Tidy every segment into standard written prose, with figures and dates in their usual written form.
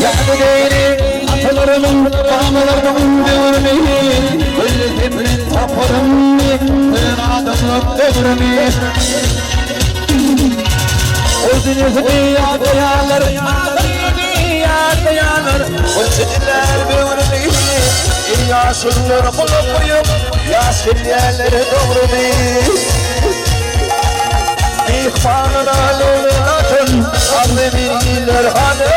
Yani değeri atalarımın, bağmalarımın devrimi, böyle teprin taparım, adamlık devrimi. O denizli yağdayanlar, o çediler devrimi, yaşınları bulamayım, yaşınları devrimi. İhvanına lülatın, azminler hanım.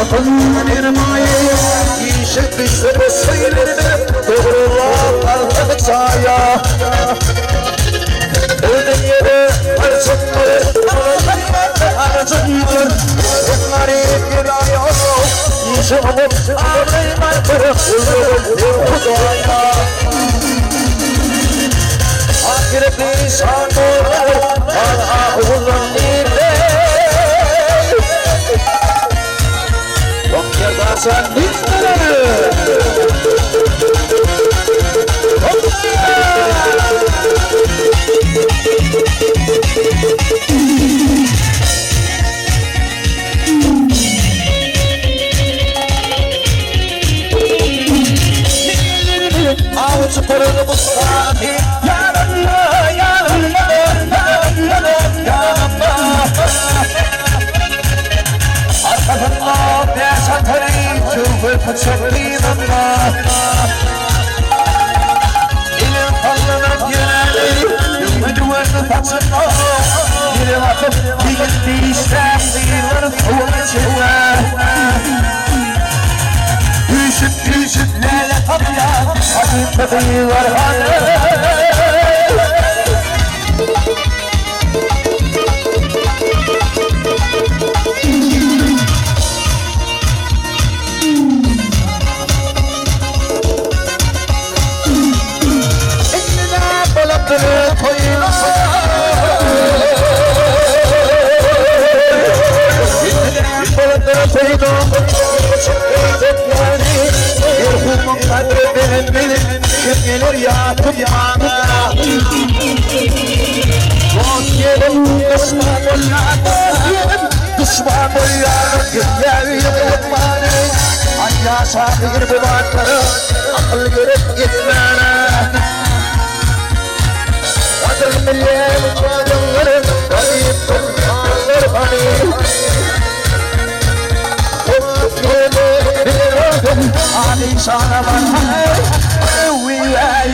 Atın irmayı, işe düşse sayılarını, doğrular sahaya. Öldün yere arzunları, arzunları, onları bir ayağına, işe alıp ağlaymanları, ölürüm hudaya. Ahireti sanırlar, bana uzun ile. Bak yerden sen bizleri. Avuç parını bu saati yanımda, yanımda, yanımda, yanımda. Arkasında beş atarı çubuğu bıçaklayımda. İlim fallanıp yöneli, müdüvende taçında. Bir vakit bir işlem değiller soğuk içinde. Düşüp lele tabiya, hadi tabiler hanım. Gelir yatıp yana Dost yerim düşman olyanım Düşman olyanım Gel yıkılmanı Ay yaşa bir babatları Akıl görüp gitmene Kadın millet kadınları Kayıp kurbanlar bani Ali sana bana We are